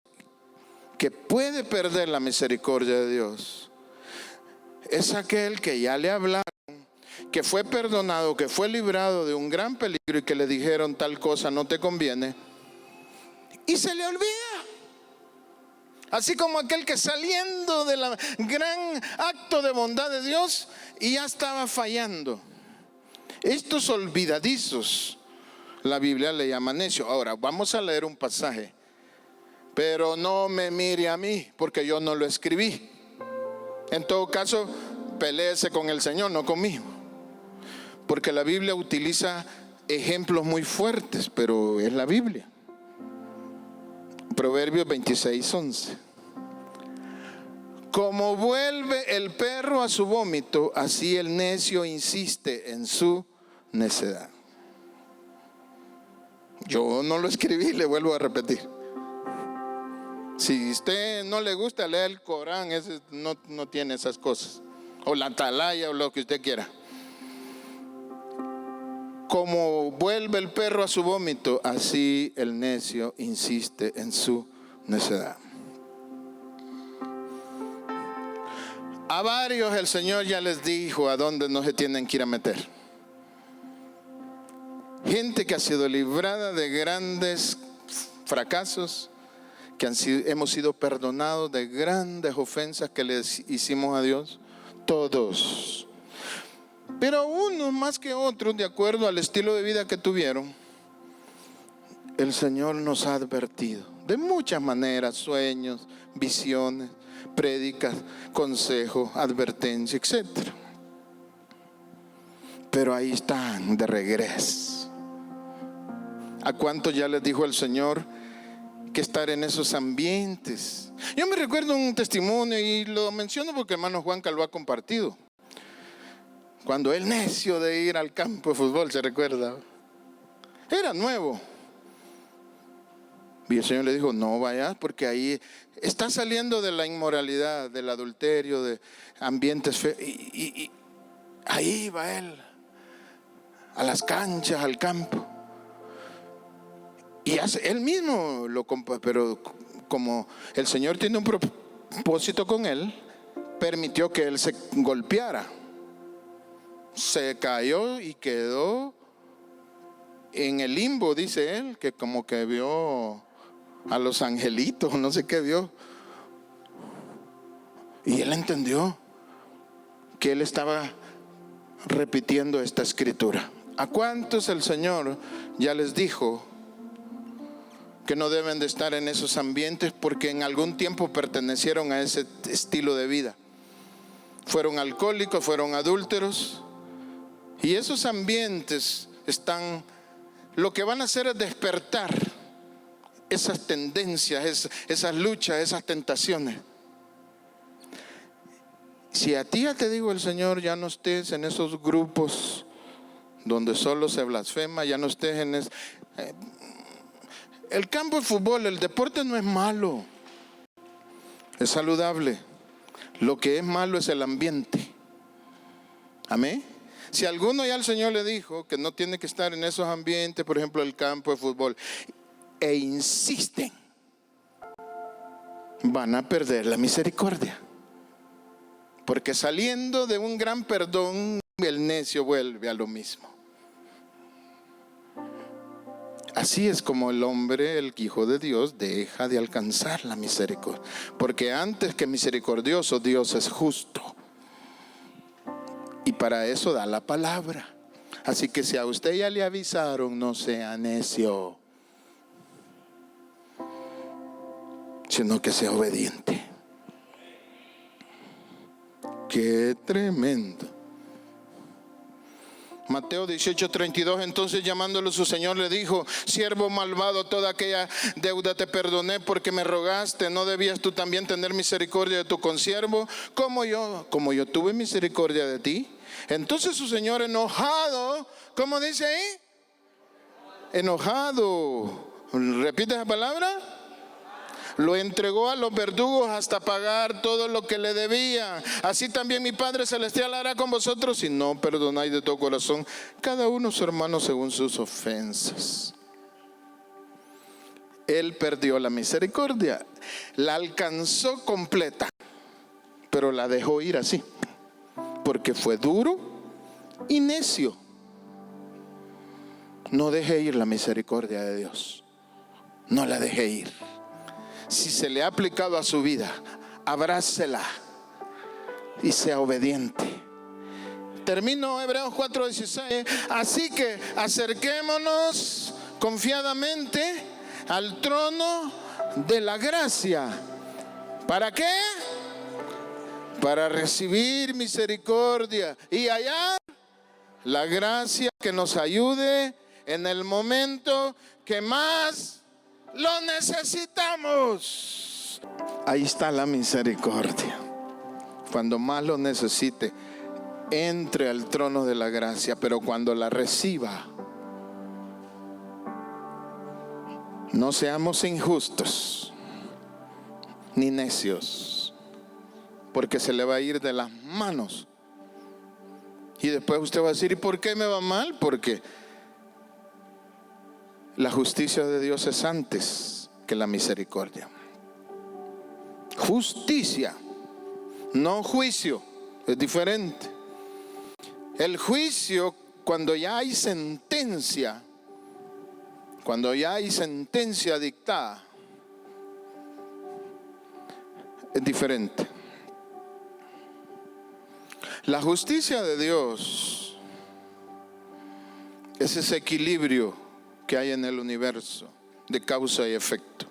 que puede perder la misericordia de Dios es aquel que ya le hablaron, que fue perdonado, que fue librado de un gran peligro y que le dijeron tal cosa no te conviene, y se le olvida. Así como aquel que saliendo del gran acto de bondad de Dios y ya estaba fallando. Estos olvidadizos, la Biblia le llama necio. Ahora vamos a leer un pasaje, pero no me mire a mí, porque yo no lo escribí. En todo caso, peléese con el Señor, no conmigo, porque la Biblia utiliza ejemplos muy fuertes, pero es la Biblia. Proverbios 26:11. Como vuelve el perro a su vómito, así el necio insiste en su necedad. Yo no lo escribí, le vuelvo a repetir. Si a usted no le gusta leer el Corán, ese no tiene esas cosas, o la atalaya, o lo que usted quiera. Como vuelve el perro a su vómito, así el necio insiste en su necedad. A varios el Señor ya les dijo a dónde no se tienen que ir a meter. Gente que ha sido librada de grandes fracasos, que hemos sido perdonados de grandes ofensas que les hicimos a Dios, todos. Pero unos más que otros, de acuerdo al estilo de vida que tuvieron, el Señor nos ha advertido de muchas maneras: sueños, visiones, prédicas, consejos, advertencia, etc. Pero ahí están de regreso. ¿A cuántos ya les dijo el Señor que estar en esos ambientes? Yo me recuerdo un testimonio, y lo menciono porque hermano Juanca lo ha compartido, Cuando el necio de ir al campo de fútbol, ¿se recuerda? Era nuevo. Y el Señor le dijo, no vayas porque ahí está saliendo de la inmoralidad, del adulterio, de ambientes feos. Y ahí va él, a las canchas, al campo. Y él mismo lo compra, pero como el Señor tiene un propósito con él, permitió que él se golpeara. Se cayó y quedó en el limbo, dice él, que como que vio a los angelitos, no sé qué vio. Y él entendió que él estaba repitiendo esta escritura. ¿A cuántos el Señor ya les dijo que no deben de estar en esos ambientes porque en algún tiempo pertenecieron a ese estilo de vida? Fueron alcohólicos, fueron adúlteros, y esos ambientes están, lo que van a hacer es despertar esas tendencias, esas luchas, esas tentaciones. Si a ti ya te digo el Señor, ya no estés en esos grupos donde solo se blasfema, ya no estés en el campo de fútbol, el deporte no es malo, es saludable. Lo que es malo es el ambiente. Amén. Si alguno ya el Señor le dijo que no tiene que estar en esos ambientes, por ejemplo el campo de fútbol, e insisten, van a perder la misericordia. Porque saliendo de un gran perdón, el necio vuelve a lo mismo. Así es como el hombre, el hijo de Dios, deja de alcanzar la misericordia. Porque antes que misericordioso, Dios es justo. Y para eso da la palabra. Así que si a usted ya le avisaron, no sea necio, sino que sea obediente. Qué tremendo. Mateo 18:32, entonces llamándolo su Señor le dijo, siervo malvado, toda aquella deuda te perdoné porque me rogaste. ¿No debías tú también tener misericordia de tu consiervo como yo tuve misericordia de ti? Entonces su Señor enojado, ¿cómo dice ahí? Enojado. ¿Repite esa palabra? Lo entregó a los verdugos hasta pagar todo lo que le debía. Así también mi Padre Celestial hará con vosotros si no perdonáis de todo corazón cada uno a su hermano según sus ofensas. Él perdió la misericordia, la alcanzó completa, pero la dejó ir así, porque fue duro y necio. No deje ir la misericordia de Dios, no la deje ir. Si se le ha aplicado a su vida, abrácela y sea obediente. Termino Hebreos 4:16. Así que acerquémonos confiadamente al trono de la gracia. ¿Para qué? Para recibir misericordia y hallar la gracia que nos ayude en el momento que más lo necesitamos. Ahí está la misericordia. Cuando más lo necesite, entre al trono de la gracia, pero cuando la reciba, no seamos injustos ni necios, porque se le va a ir de las manos. Y después usted va a decir, ¿y por qué me va mal? Porque la justicia de Dios es antes que la misericordia. Justicia, no juicio, es diferente. El juicio, cuando ya hay sentencia, dictada, es diferente. La justicia de Dios es ese equilibrio que hay en el universo de causa y efecto,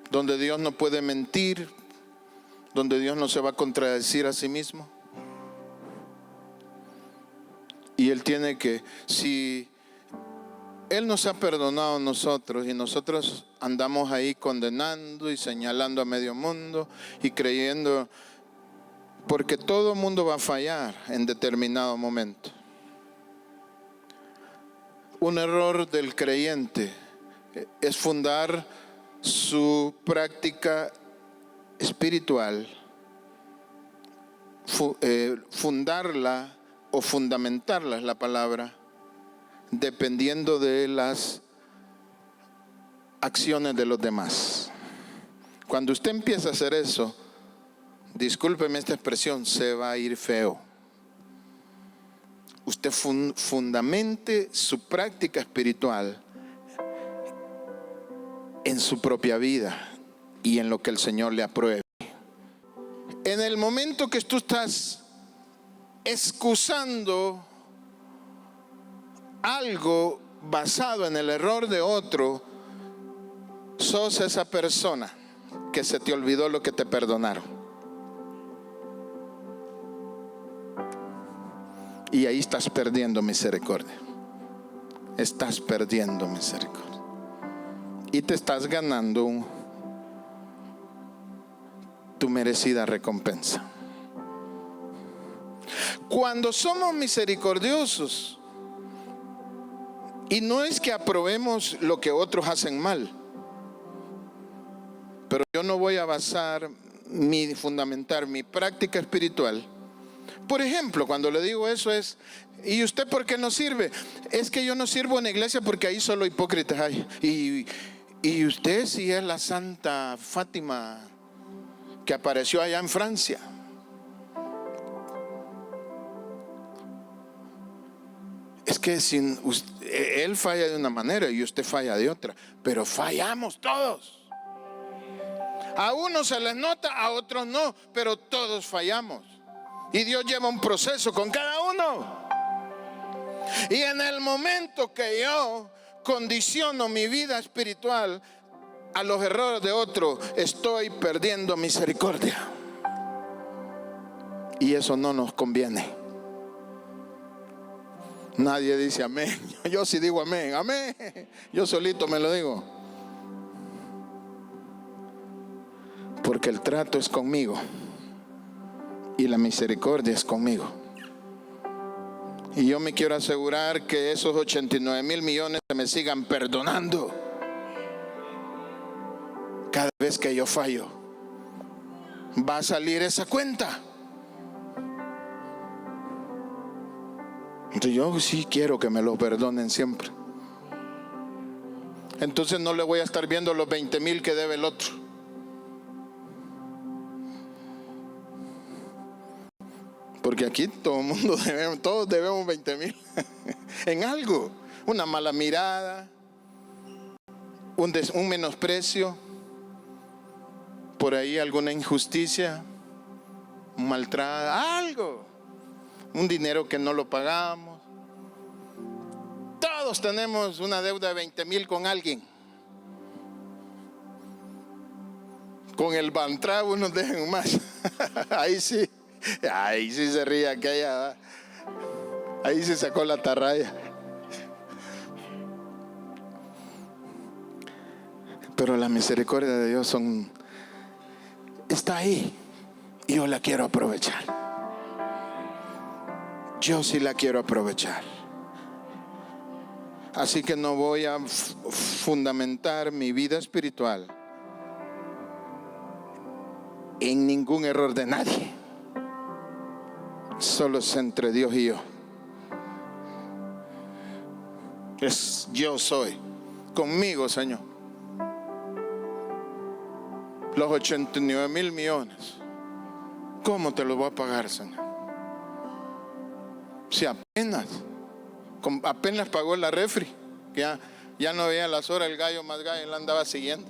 donde Dios no puede mentir, donde Dios no se va a contradecir a sí mismo. Y Él tiene que, si Él nos ha perdonado a nosotros y nosotros andamos ahí condenando y señalando a medio mundo y creyendo Porque todo mundo va a fallar en determinado momento. Un error del creyente es fundar su práctica espiritual, fundarla o fundamentarla es la palabra, dependiendo de las acciones de los demás. Cuando usted empieza a hacer eso, discúlpeme esta expresión, se va a ir feo. Usted fundamente su práctica espiritual en su propia vida y en lo que el Señor le apruebe. En el momento que tú estás excusando algo basado en el error de otro, sos esa persona que se te olvidó lo que te perdonaron. Y ahí estás perdiendo misericordia. Estás perdiendo misericordia. Y te estás ganando tu merecida recompensa. Cuando somos misericordiosos, y no es que aprobemos lo que otros hacen mal, pero yo no voy a fundamentar mi práctica espiritual. Por ejemplo, cuando le digo eso es, ¿y usted por qué no sirve? Es que yo no sirvo en la iglesia porque ahí solo hipócritas hay. Y usted sí es la Santa Fátima que apareció allá en Francia. Es que él falla de una manera y usted falla de otra, pero fallamos todos. A unos se les nota, a otros no, pero todos fallamos. Y Dios lleva un proceso con cada uno. Y en el momento que yo condiciono mi vida espiritual a los errores de otro, estoy perdiendo misericordia. Y eso no nos conviene. Nadie dice amén. Yo sí digo amén, amén. Yo solito me lo digo. Porque el trato es conmigo y la misericordia es conmigo. Y yo me quiero asegurar que esos 89,000 millones se me sigan perdonando cada vez que yo fallo. Va a salir esa cuenta. Entonces yo sí quiero que me lo perdonen siempre. Entonces no le voy a estar viendo los 20,000 que debe el otro. Porque aquí todo el mundo todos debemos 20,000 en algo. Una mala mirada, un menosprecio, por ahí alguna injusticia, un maltrato, algo, un dinero que no lo pagamos. Todos tenemos una deuda de 20,000 con alguien. Con el Bantrago nos dejan más. Ahí sí se ríe aquella. Ahí se sacó la tarraya. Pero la misericordia de Dios está ahí. Y yo la quiero aprovechar. Yo sí la quiero aprovechar. Así que no voy a fundamentar mi vida espiritual en ningún error de nadie. Solo es entre Dios y yo. Es yo soy. Conmigo, Señor. Los 89,000 millones. ¿Cómo te los voy a pagar, Señor? Si apenas pagó la refri. Ya no veía las horas, el gallo más gallo la andaba siguiendo.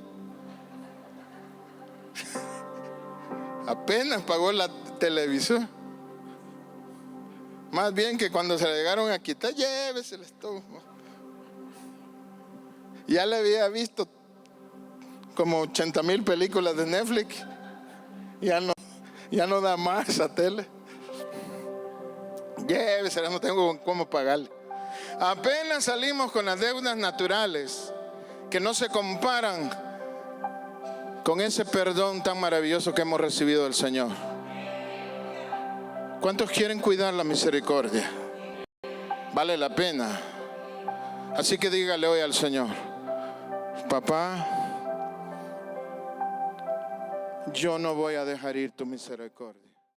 Apenas pagó la televisión. Más bien que cuando se le llegaron a quitar, lléveseles todo. Ya le había visto como 80,000 películas de Netflix. Ya no da más esa tele. Lléveseles, no tengo cómo pagarle. Apenas salimos con las deudas naturales que no se comparan con ese perdón tan maravilloso que hemos recibido del Señor. ¿Cuántos quieren cuidar la misericordia? Vale la pena. Así que dígale hoy al Señor: papá, yo no voy a dejar ir tu misericordia.